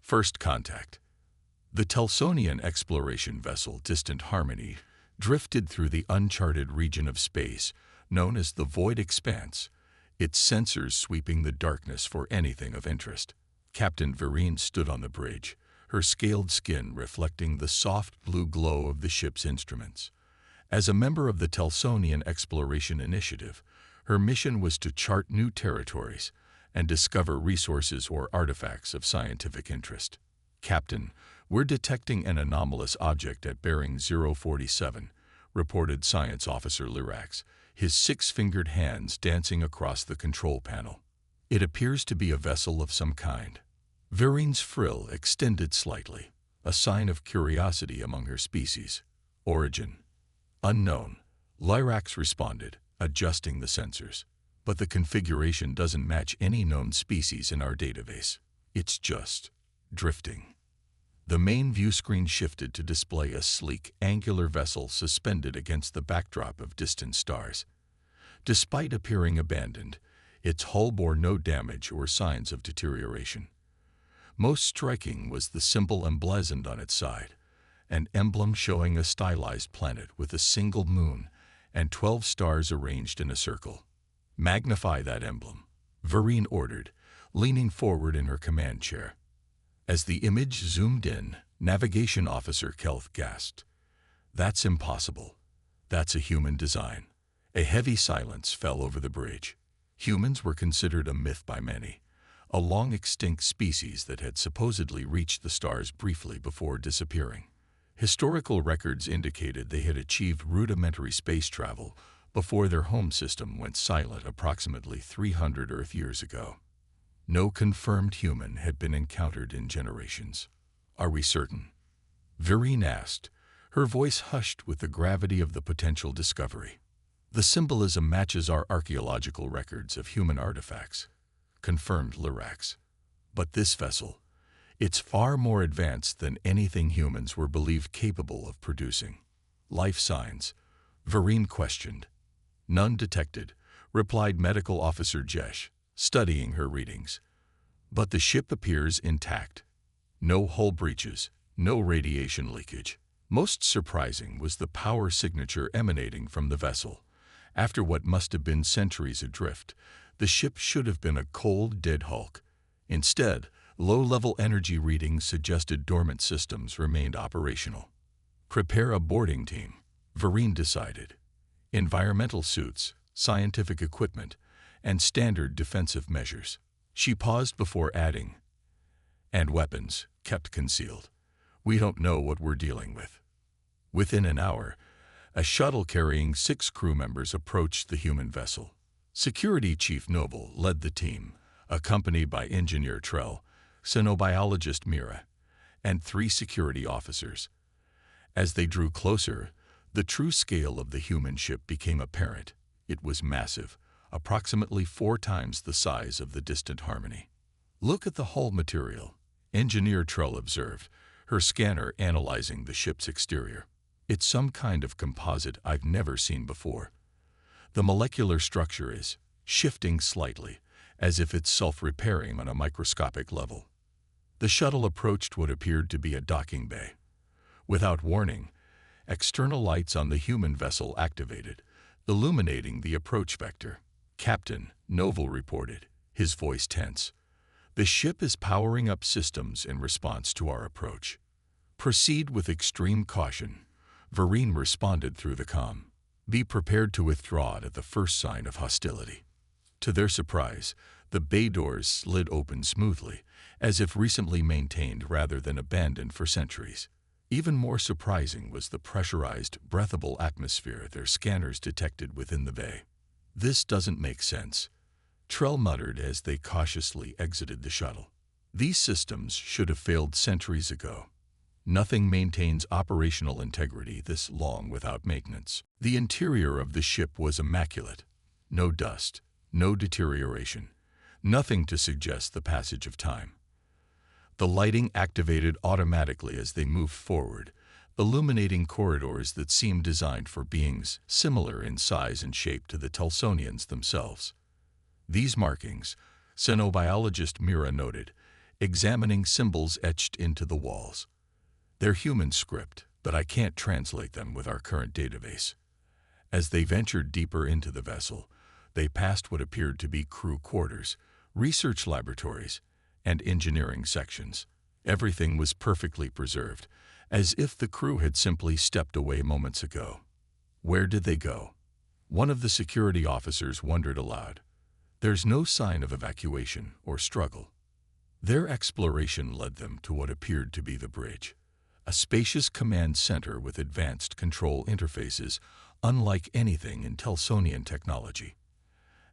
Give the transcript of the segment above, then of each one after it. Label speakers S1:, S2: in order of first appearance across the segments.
S1: First contact. The Telsonian exploration vessel Distant Harmony drifted through the uncharted region of space known as the Void Expanse, its sensors sweeping the darkness for anything of interest. Captain Vereen stood on the bridge, her scaled skin reflecting the soft blue glow of the ship's instruments. As a member of the Telsonian Exploration Initiative, her mission was to chart new territories and discover resources or artifacts of scientific interest. Captain, we're detecting an anomalous object at bearing 047, reported Science Officer Lyrax, his six-fingered hands dancing across the control panel. It appears to be a vessel of some kind. Vereen's frill extended slightly, a sign of curiosity among her species. Origin: unknown, Lyrax responded, adjusting the sensors. But the configuration doesn't match any known species in our database. It's just drifting. The main view screen shifted to display a sleek, angular vessel suspended against the backdrop of distant stars. Despite appearing abandoned, its hull bore no damage or signs of deterioration. Most striking was the symbol emblazoned on its side, an emblem showing a stylized planet with a single moon and 12 stars arranged in a circle. "Magnify that emblem," Vereen ordered, leaning forward in her command chair. As the image zoomed in, Navigation Officer Kelth gasped. "That's impossible. That's a human design." A heavy silence fell over the bridge. Humans were considered a myth by many, a long-extinct species that had supposedly reached the stars briefly before disappearing. Historical records indicated they had achieved rudimentary space travel before their home system went silent approximately 300 Earth years ago. No confirmed human had been encountered in generations. "Are we certain?" Vereen asked, her voice hushed with the gravity of the potential discovery. "The symbolism matches our archaeological records of human artifacts," confirmed Lyrax. "But this vessel, it's far more advanced than anything humans were believed capable of producing." "Life signs?" Vereen questioned. "None detected," replied Medical Officer Jesh, studying her readings. "But the ship appears intact. No hull breaches, no radiation leakage." Most surprising was the power signature emanating from the vessel. After what must have been centuries adrift, the ship should have been a cold, dead hulk. Instead, low-level energy readings suggested dormant systems remained operational. "Prepare a boarding team," Vereen decided. "Environmental suits, scientific equipment, and standard defensive measures." She paused before adding, "And weapons, kept concealed. We don't know what we're dealing with." Within an hour, a shuttle carrying 6 crew members approached the human vessel. Security Chief Noble led the team, accompanied by Engineer Trell, Xenobiologist Mira, and 3 security officers. As they drew closer, the true scale of the human ship became apparent. It was massive, approximately 4 times the size of the Distant Harmony. "Look at the hull material," Engineer Trell observed, her scanner analyzing the ship's exterior. "It's some kind of composite I've never seen before. The molecular structure is shifting slightly, as if it's self-repairing on a microscopic level." The shuttle approached what appeared to be a docking bay. Without warning, external lights on the human vessel activated, illuminating the approach vector. "Captain," Noble reported, his voice tense, "the ship is powering up systems in response to our approach. Proceed with extreme caution," Vereen responded through the comm. "Be prepared to withdraw at the first sign of hostility." To their surprise, the bay doors slid open smoothly, as if recently maintained rather than abandoned for centuries. Even more surprising was the pressurized, breathable atmosphere their scanners detected within the bay. "This doesn't make sense," Trell muttered as they cautiously exited the shuttle. "These systems should have failed centuries ago. Nothing maintains operational integrity this long without maintenance." The interior of the ship was immaculate. No dust, no deterioration, nothing to suggest the passage of time. The lighting activated automatically as they moved forward, illuminating corridors that seemed designed for beings similar in size and shape to the Telsonians themselves. "These markings," Xenobiologist Mira noted, examining symbols etched into the walls. They're human script, but I can't translate them with our current database. As they ventured deeper into the vessel, they passed what appeared to be crew quarters, research laboratories, and engineering sections. Everything was perfectly preserved, as if the crew had simply stepped away moments ago. Where did they go? One of the security officers wondered aloud. There's no sign of evacuation or struggle. Their exploration led them to what appeared to be the bridge, a spacious command center with advanced control interfaces unlike anything in Telsonian technology.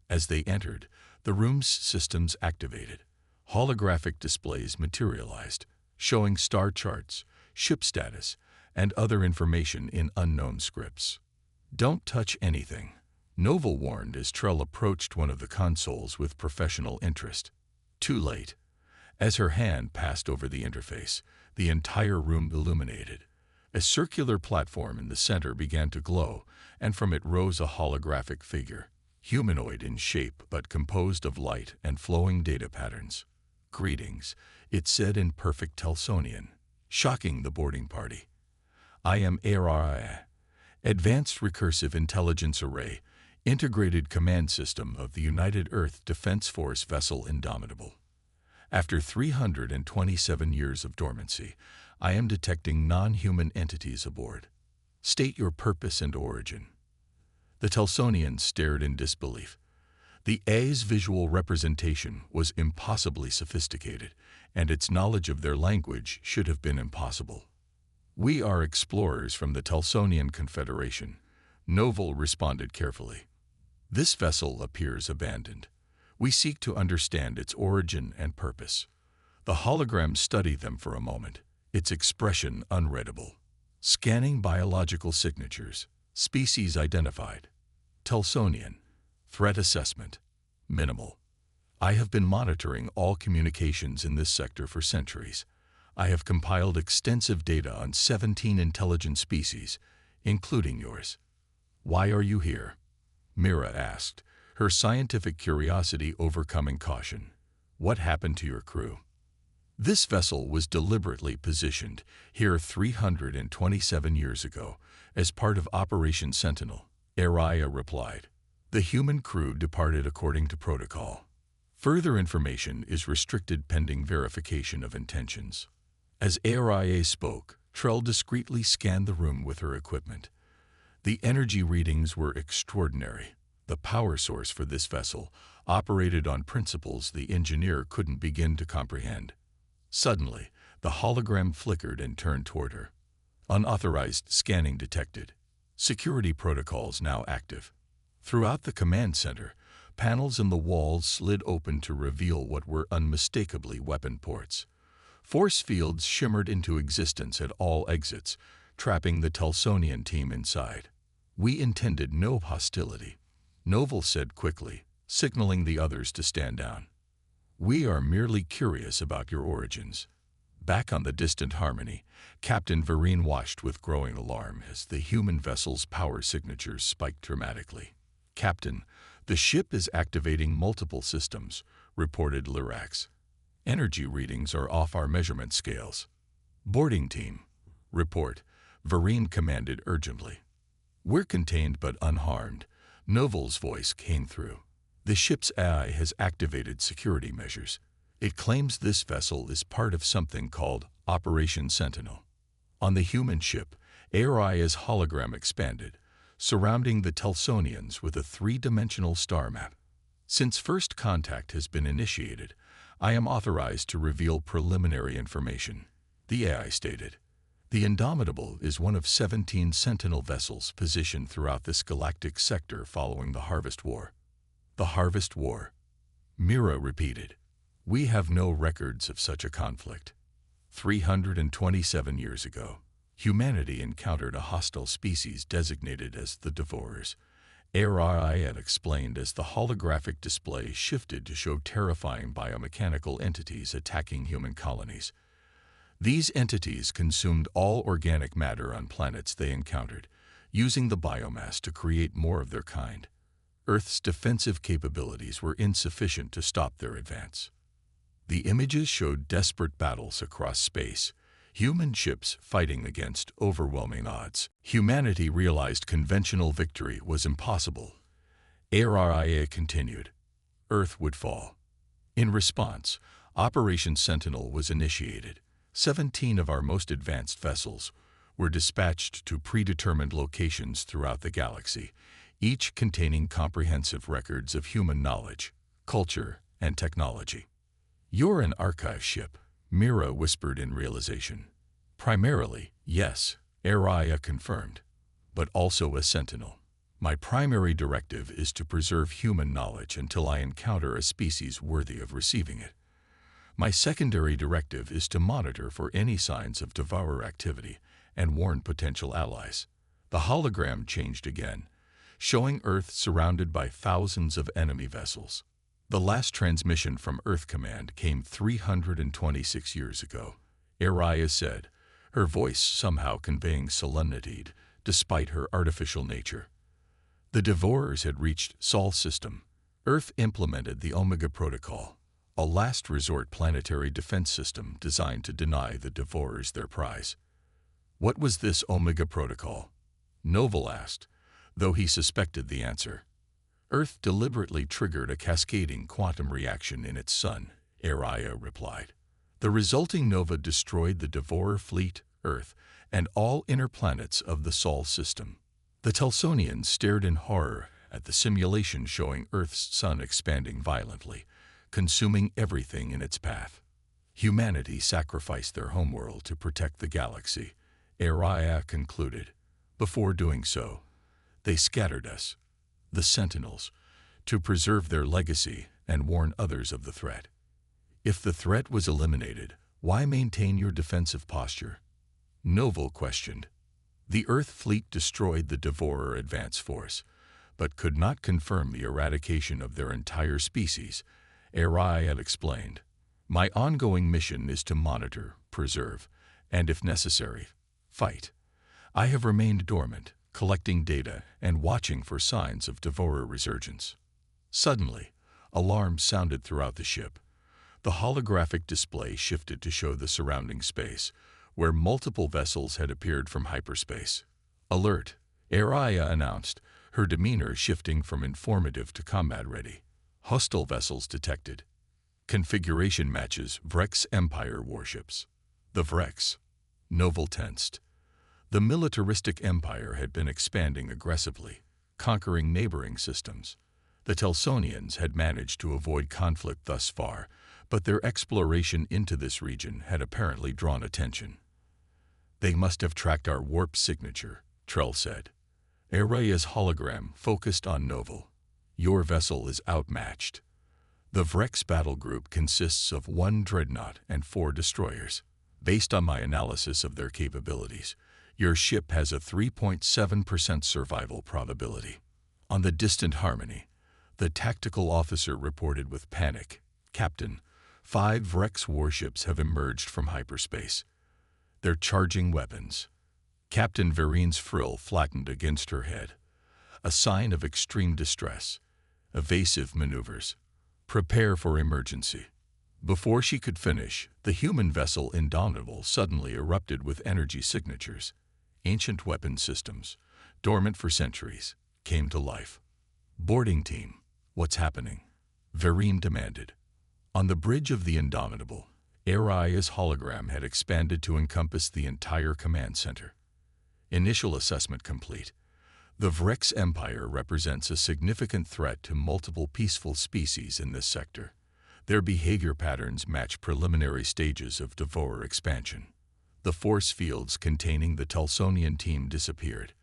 S1: As they entered, the room's systems activated. Holographic displays materialized, showing star charts, ship status, and other information in unknown scripts. "Don't touch anything," Novel warned as Trell approached one of the consoles with professional interest. Too late. As her hand passed over the interface, the entire room illuminated. A circular platform in the center began to glow, and from it rose a holographic figure, humanoid in shape but composed of light and flowing data patterns. "Greetings," it said in perfect Telsonian, shocking the boarding party. "I am HFY, Advanced Recursive Intelligence Array, Integrated Command System of the United Earth Defense Force vessel Indomitable. After 327 years of dormancy, I am detecting non-human entities aboard. State your purpose and origin." The Telsonian stared in disbelief. The A's visual representation was impossibly sophisticated, and its knowledge of their language should have been impossible. "We are explorers from the Telsonian Confederation," Novel responded carefully. "This vessel appears abandoned. We seek to understand its origin and purpose." The hologram studied them for a moment, its expression unreadable. Scanning biological signatures. Species identified. Telsonian. Threat assessment. Minimal. "I have been monitoring all communications in this sector for centuries. I have compiled extensive data on 17 intelligent species, including yours." "Why are you here?" Mira asked, her scientific curiosity overcoming caution. "What happened to your crew?" "This vessel was deliberately positioned here 327 years ago as part of Operation Sentinel," Araya replied. "The human crew departed according to protocol. Further information is restricted pending verification of intentions." As Araya spoke, Trell discreetly scanned the room with her equipment. The energy readings were extraordinary. The power source for this vessel operated on principles the engineer couldn't begin to comprehend. Suddenly, the hologram flickered and turned toward her. "Unauthorized scanning detected. Security protocols now active." Throughout the command center, panels in the walls slid open to reveal what were unmistakably weapon ports. Force fields shimmered into existence at all exits, trapping the Telsonian team inside. "We intended no hostility," Novel said quickly, signaling the others to stand down. "We are merely curious about your origins." Back on the distant Harmony, Captain Vereen watched with growing alarm as the human vessel's power signatures spiked dramatically. "Captain, the ship is activating multiple systems," reported Lyrax. "Energy readings are off our measurement scales." "Boarding team, report," Vereen commanded urgently. "We're contained but unharmed," Novel's voice came through. "The ship's AI has activated security measures. It claims this vessel is part of something called Operation Sentinel." On the human ship, Araya's hologram expanded, surrounding the Telsonians with a three-dimensional star map. "Since first contact has been initiated, I am authorized to reveal preliminary information," the AI stated. "The Indomitable is one of 17 Sentinel vessels positioned throughout this galactic sector following the Harvest War." "The Harvest War," Mira repeated. "We have no records of such a conflict." 327 years ago, humanity encountered a hostile species designated as the Devourers. Araya explained as the holographic display shifted to show terrifying biomechanical entities attacking human colonies. These entities consumed all organic matter on planets they encountered, using the biomass to create more of their kind. Earth's defensive capabilities were insufficient to stop their advance. The images showed desperate battles across space, human ships fighting against overwhelming odds. Humanity realized conventional victory was impossible. Araya continued. Earth would fall. In response, Operation Sentinel was initiated. 17 of our most advanced vessels were dispatched to predetermined locations throughout the galaxy, each containing comprehensive records of human knowledge, culture, and technology. "You're an archive ship," Mira whispered in realization. "Primarily, yes," Araya confirmed, "but also a sentinel. My primary directive is to preserve human knowledge until I encounter a species worthy of receiving it. My secondary directive is to monitor for any signs of devourer activity and warn potential allies." The hologram changed again, showing Earth surrounded by thousands of enemy vessels. "The last transmission from Earth Command came 326 years ago," Araya said, her voice somehow conveying solemnity despite her artificial nature. "The Devourers had reached Sol system. Earth implemented the Omega Protocol, a last resort planetary defense system designed to deny the Devourers their prize." "What was this Omega Protocol?" Novel asked, though he suspected the answer. "Earth deliberately triggered a cascading quantum reaction in its sun," Araya replied. "The resulting nova destroyed the Devourer fleet, Earth, and all inner planets of the Sol system." The Telsonians stared in horror at the simulation showing Earth's sun expanding violently, consuming everything in its path. "Humanity sacrificed their homeworld to protect the galaxy," Araya concluded. "Before doing so, they scattered us, the Sentinels, to preserve their legacy and warn others of the threat. If the threat was eliminated, why maintain your defensive posture?" Novel questioned. "The Earth fleet destroyed the Devourer advance force, but could not confirm the eradication of their entire species," Araya explained. "My ongoing mission is to monitor, preserve, and if necessary, fight. I have remained dormant, collecting data and watching for signs of Devourer resurgence." Suddenly, alarms sounded throughout the ship. The holographic display shifted to show the surrounding space, where multiple vessels had appeared from hyperspace. "Alert," Araya announced, her demeanor shifting from informative to combat-ready. "Hostile vessels detected. Configuration matches Vrex Empire warships." The Vrex. Novel tensed. The militaristic empire had been expanding aggressively, conquering neighboring systems. The Telsonians had managed to avoid conflict thus far, but their exploration into this region had apparently drawn attention. "They must have tracked our warp signature," Trell said. Araya's hologram focused on Novel. "Your vessel is outmatched. The Vrex battle group consists of 1 dreadnought and 4 destroyers. Based on my analysis of their capabilities, your ship has a 3.7% survival probability." On the distant Harmony, the tactical officer reported with panic, "Captain, 5 Vrex warships have emerged from hyperspace. They're charging weapons." Captain Verine's frill flattened against her head, a sign of extreme distress. "Evasive maneuvers. Prepare for emergency." Before she could finish, the human vessel Indomitable suddenly erupted with energy signatures. Ancient weapon systems, dormant for centuries, came to life. "Boarding team, what's happening?" Verine demanded. On the bridge of the Indomitable, Araya's hologram had expanded to encompass the entire command center. Initial assessment complete. The Vrex Empire represents a significant threat to multiple peaceful species in this sector. Their behavior patterns match preliminary stages of Devourer expansion. The force fields containing the Telsonian team disappeared.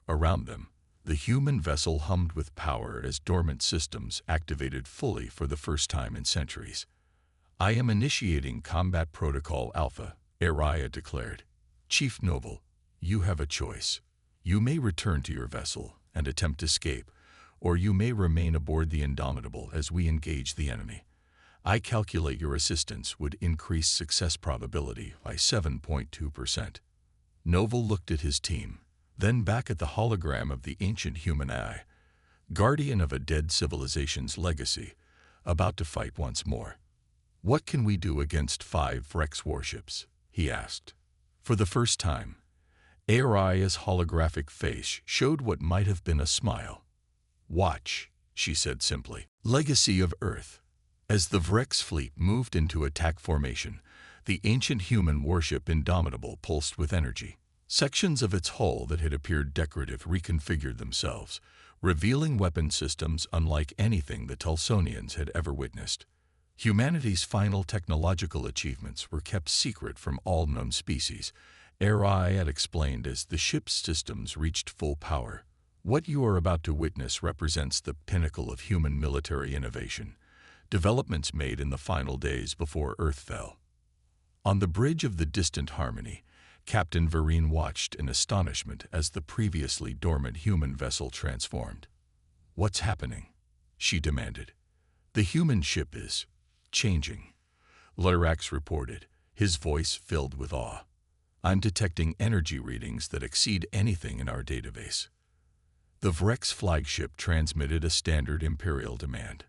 S1: Around them, the human vessel hummed with power as dormant systems activated fully for the first time in centuries. "I am initiating Combat Protocol Alpha," Araya declared. "Chief Noble, you have a choice. You may return to your vessel and attempt escape, or you may remain aboard the Indomitable as we engage the enemy. I calculate your assistance would increase success probability by 7.2%. Noble looked at his team, then back at the hologram of the ancient human eye, guardian of a dead civilization's legacy, about to fight once more. "What can we do against 5 Vrex warships?" he asked. For the first time, Aria's holographic face showed what might have been a smile. "Watch," she said simply. Legacy of Earth. As the Vrex fleet moved into attack formation, the ancient human warship Indomitable pulsed with energy. Sections of its hull that had appeared decorative reconfigured themselves, revealing weapon systems unlike anything the Telsonians had ever witnessed. Humanity's final technological achievements were kept secret from all known species, Arai had explained as the ship's systems reached full power. What you are about to witness represents the pinnacle of human military innovation, developments made in the final days before Earth fell. On the bridge of the distant Harmony, Captain Vereen watched in astonishment as the previously dormant human vessel transformed. "What's happening?" she demanded. "The human ship is changing," Lurax reported, his voice filled with awe. "I'm detecting energy readings that exceed anything in our database." The Vrex flagship transmitted a standard Imperial demand: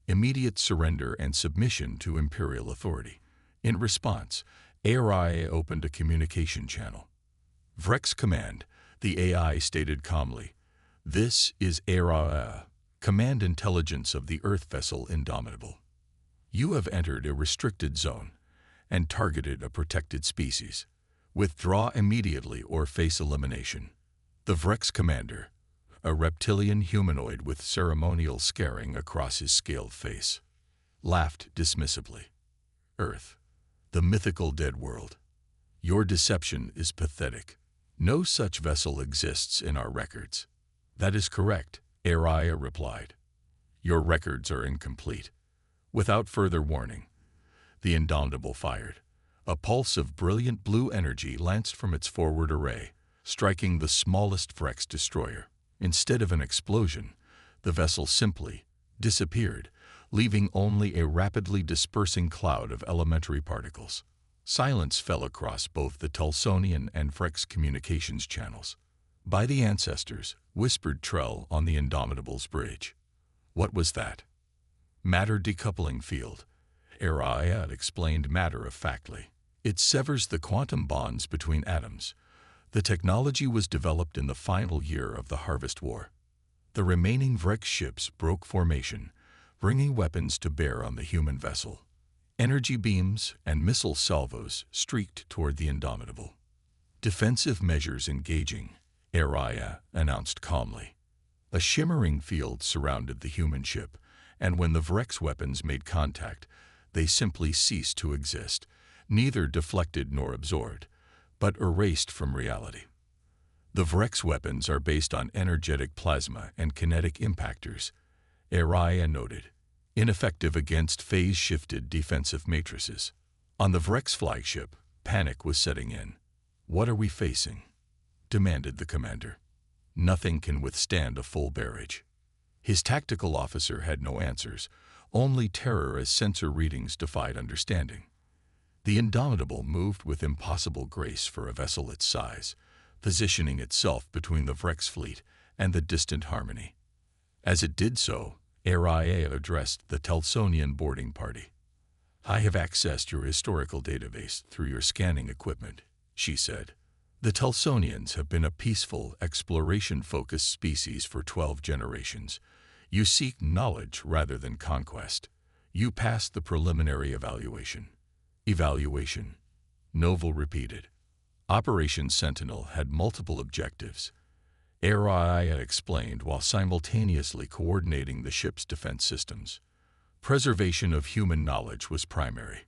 S1: immediate surrender and submission to Imperial authority. In response, Arai opened a communication channel. "Vrex Command," the AI stated calmly. "This is Arai, Command Intelligence of the Earth vessel Indomitable. You have entered a restricted zone and targeted a protected species. Withdraw immediately or face elimination." The Vrex commander, a reptilian humanoid with ceremonial scarring across his scaled face, laughed dismissively. "Earth, the mythical dead world. Your deception is pathetic. No such vessel exists in our records." "That is correct," Ariah replied. "Your records are incomplete." Without further warning, the Indomitable fired. A pulse of brilliant blue energy lanced from its forward array, striking the smallest Vrex destroyer. Instead of an explosion, the vessel simply disappeared, leaving only a rapidly dispersing cloud of elementary particles. Silence fell across both the Telsonian and Vrex communications channels. "By the ancestors," whispered Trell on the Indomitable's bridge. "What was that?" "Matter decoupling field," Ariad explained matter-of-factly. "It severs the quantum bonds between atoms. The technology was developed in the final year of the Harvest War." The remaining Vrex ships broke formation, bringing weapons to bear on the human vessel. Energy beams and missile salvos streaked toward the Indomitable. "Defensive measures engaging," Ariah announced calmly. A shimmering field surrounded the human ship, and when the Vrex weapons made contact, they simply ceased to exist, neither deflected nor absorbed, but erased from reality. "The Vrex weapons are based on energetic plasma and kinetic impactors," Ariah noted, "ineffective against phase-shifted defensive matrices." On the Vrex flagship, panic was setting in. "What are we facing?" demanded the commander. "Nothing can withstand a full barrage." His tactical officer had no answers, only terror as sensor readings defied understanding. The Indomitable moved with impossible grace for a vessel its size, positioning itself between the Vrex fleet and the distant Harmony. As it did so, Ariah addressed the Telsonian boarding party. "I have accessed your historical database through your scanning equipment," she said. "The Telsonians have been a peaceful, exploration-focused species for 12 generations. You seek knowledge rather than conquest. You passed the preliminary evaluation." "Evaluation," Novel repeated. Operation Sentinel had multiple objectives, Ariah explained while simultaneously coordinating the ship's defense systems. Preservation of human knowledge was primary.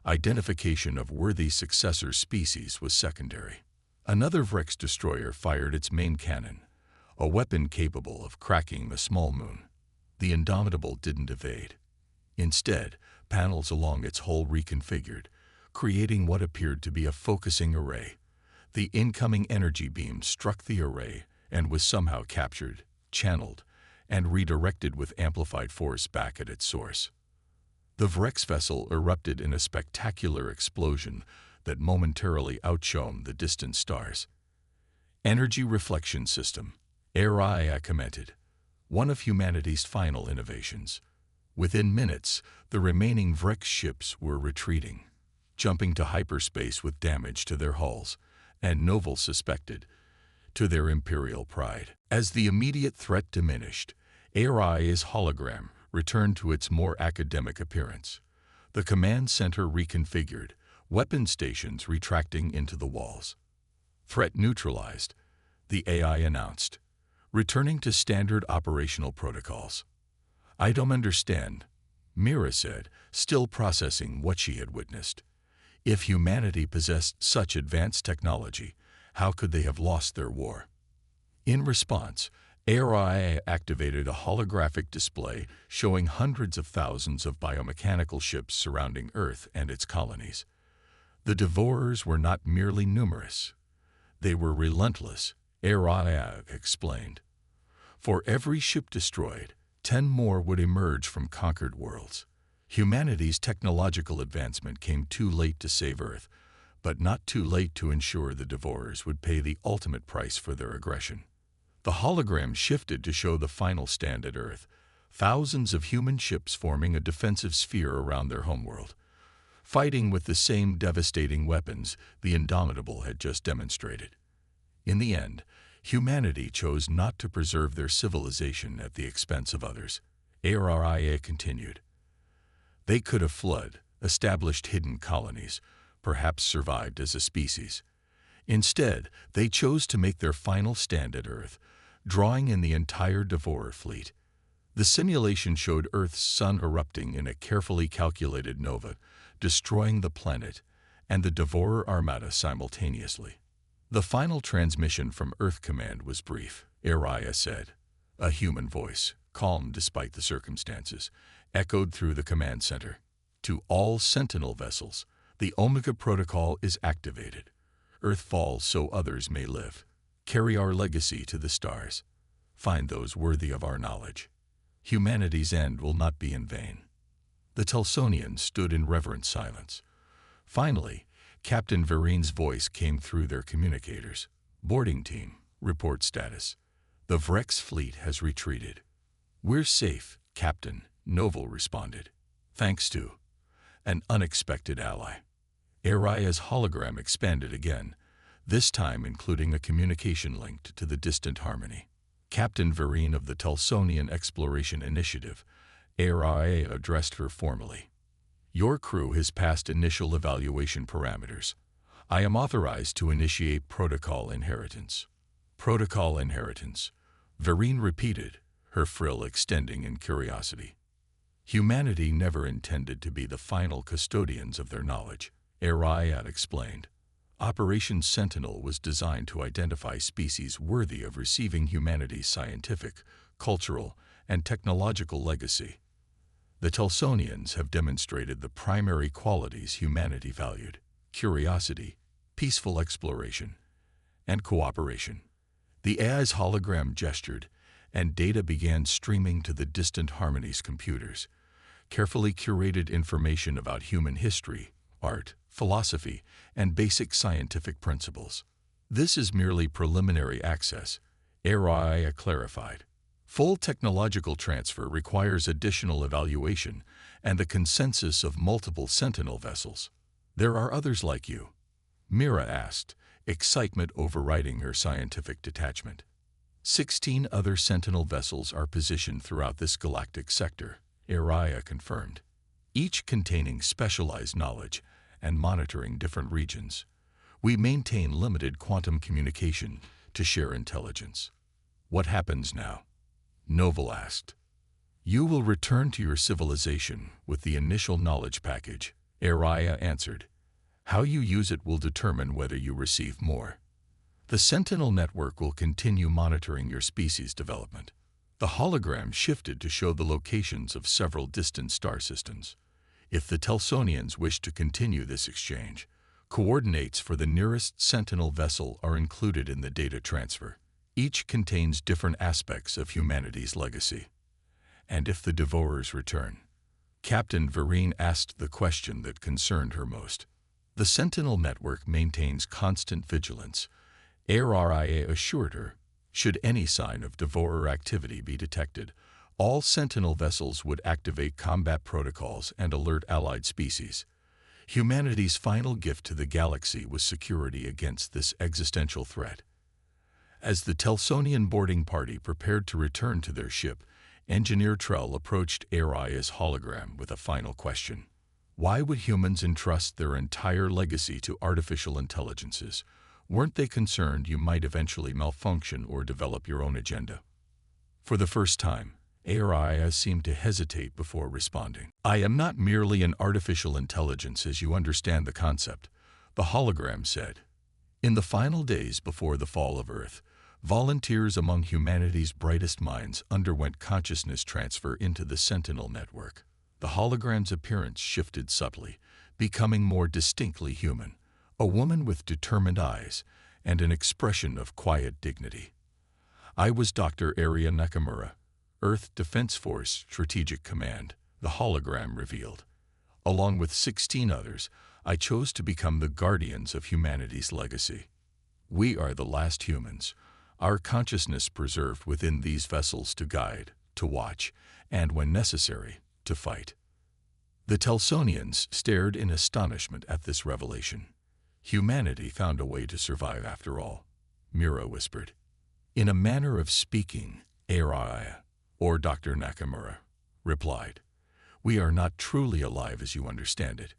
S1: Identification of worthy successor species was secondary. Another Vrex destroyer fired its main cannon, a weapon capable of cracking the small moon. The Indomitable didn't evade. Instead, panels along its hull reconfigured, creating what appeared to be a focusing array. The incoming energy beam struck the array and was somehow captured, channeled, and redirected with amplified force back at its source. The Vrex vessel erupted in a spectacular explosion that momentarily outshone the distant stars. "Energy reflection system," Ariah commented, "one of humanity's final innovations. Within minutes, the remaining Vrex ships were retreating, jumping to hyperspace with damage to their hulls, and Novel suspected, to their imperial pride. As the immediate threat diminished, ARIA's hologram returned to its more academic appearance. The command center reconfigured, weapon stations retracting into the walls. Threat neutralized, the AI announced, returning to standard operational protocols. I don't understand, Mira said, still processing what she had witnessed. If humanity possessed such advanced technology, how could they have lost their war? In response, ARIA activated a holographic display showing hundreds of thousands of biomechanical ships surrounding Earth and its colonies. The Devourers were not merely numerous. They were relentless, ARIA explained. For every ship destroyed, 10 more would emerge from conquered worlds. Humanity's technological advancement came too late to save Earth, but not too late to ensure the Devourers would pay the ultimate price for their aggression. The hologram shifted to show the final stand at Earth, thousands of human ships forming a defensive sphere around their homeworld, fighting with the same devastating weapons the Indomitable had just demonstrated. In the end, humanity chose not to preserve their civilization at the expense of others. ARIA continued. They could have fled, established hidden colonies, perhaps survived as a species. Instead, they chose to make their final stand at Earth, drawing in the entire Devourer fleet. The simulation showed Earth's sun erupting in a carefully calculated nova, destroying the planet and the Devourer armada simultaneously. The final transmission from Earth Command was brief, ARIA said. A human voice, calm despite the circumstances, echoed through the command center. To all Sentinel vessels, the Omega Protocol is activated. Earth falls so others may live. Carry our legacy to the stars. Find those worthy of our knowledge. Humanity's end will not be in vain. The Telsonians stood in reverent silence. Finally, Captain Verine's voice came through their communicators. Boarding team, report status. The Vrex fleet has retreated. We're safe, Captain, Novel responded. Thanks to an unexpected ally. ARIA's hologram expanded again, this time including a communication linked to the distant Harmony. Captain Verine of the Telsonian Exploration Initiative, ARIA addressed her formally. Your crew has passed initial evaluation parameters. I am authorized to initiate protocol inheritance. Protocol inheritance, Verine repeated, her frill extending in curiosity. Humanity never intended to be the final custodians of their knowledge, ARIA explained. Operation Sentinel was designed to identify species worthy of receiving humanity's scientific, cultural, and technological legacy. The Telsonians have demonstrated the primary qualities humanity valued: curiosity, peaceful exploration, and cooperation. The AI's hologram gestured, and data began streaming to the distant Harmony's computers. Carefully curated information about human history, art, philosophy, and basic scientific principles. This is merely preliminary access, ARIA clarified. Full technological transfer requires additional evaluation and the consensus of multiple Sentinel vessels. There are others like you? Mira asked, excitement overriding her scientific detachment. 16 other Sentinel vessels are positioned throughout this galactic sector, ARIA confirmed, each containing specialized knowledge and monitoring different regions. We maintain limited quantum communication to share intelligence. What happens now? Novel asked. You will return to your civilization with the initial knowledge package, ARIA answered. How you use it will determine whether you receive more. The Sentinel network will continue monitoring your species development. The hologram shifted to show the locations of several distant star systems. If the Telsonians wish to continue this exchange, coordinates for the nearest Sentinel vessel are included in the data transfer. Each contains different aspects of humanity's legacy. And if the Devourers return? Captain Verine asked the question that concerned her most. The Sentinel network maintains constant vigilance, ARIA assured her. Should any sign of Devourer activity be detected, All Sentinel vessels would activate combat protocols and alert allied species. Humanity's final gift to the galaxy was security against this existential threat. As the Telsonian boarding party prepared to return to their ship, Engineer Trell approached Aria's hologram with a final question. Why would humans entrust their entire legacy to artificial intelligences? Weren't they concerned you might eventually malfunction or develop your own agenda? For the first time, Aria seemed to hesitate before responding. I am not merely an artificial intelligence as you understand the concept, the hologram said. In the final days before the fall of Earth, volunteers among humanity's brightest minds underwent consciousness transfer into the Sentinel network. The hologram's appearance shifted subtly, becoming more distinctly human, a woman with determined eyes and an expression of quiet dignity. I was Dr. Aria Nakamura, Earth Defense Force Strategic Command, the hologram revealed. Along with 16 others, I chose to become the guardians of humanity's legacy. We are the last humans, our consciousness preserved within these vessels to guide, to watch, and when necessary, to fight. The Telsonians stared in astonishment at this revelation. Humanity found a way to survive after all, Mira whispered. In a manner of speaking, Aria, or Dr. Nakamura, replied. We are not truly alive as you understand it.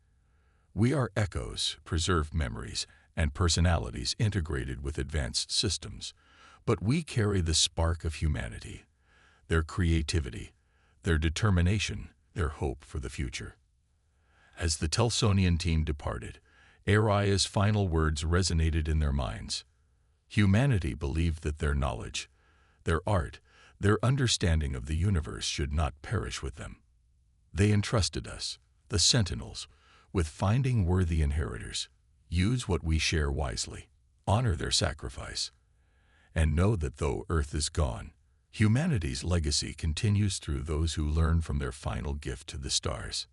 S1: We are echoes, preserved memories, and personalities integrated with advanced systems, but we carry the spark of humanity, their creativity, their determination, their hope for the future. As the Telsonian team departed, Aria's final words resonated in their minds. Humanity believed that their knowledge, their art, their understanding of the universe should not perish with them. They entrusted us, the Sentinels, with finding worthy inheritors. Use what we share wisely, honor their sacrifice, and know that though Earth is gone, humanity's legacy continues through those who learn from their final gift to the stars.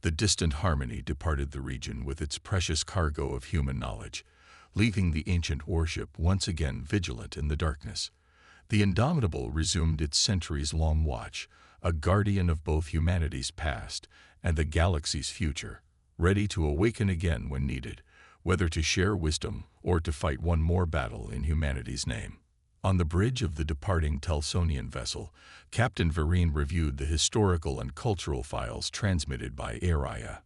S1: The distant Harmony departed the region with its precious cargo of human knowledge, leaving the ancient warship once again vigilant in the darkness. The Indomitable resumed its centuries-long watch, a guardian of both humanity's past and the galaxy's future, ready to awaken again when needed, whether to share wisdom or to fight one more battle in humanity's name. On the bridge of the departing Telsonian vessel, Captain Vereen reviewed the historical and cultural files transmitted by Aria.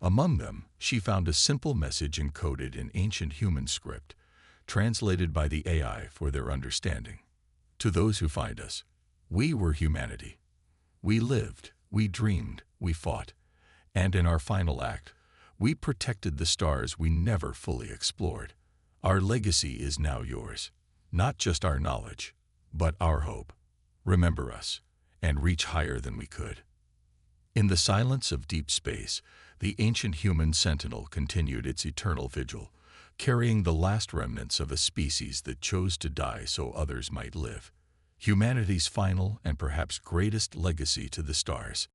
S1: Among them, she found a simple message encoded in ancient human script, translated by the AI for their understanding. To those who find us, we were humanity. We lived, we dreamed, we fought, and in our final act, we protected the stars we never fully explored. Our legacy is now yours, not just our knowledge, but our hope. Remember us, and reach higher than we could. In the silence of deep space, the ancient human sentinel continued its eternal vigil, carrying the last remnants of a species that chose to die so others might live. Humanity's final and perhaps greatest legacy to the stars.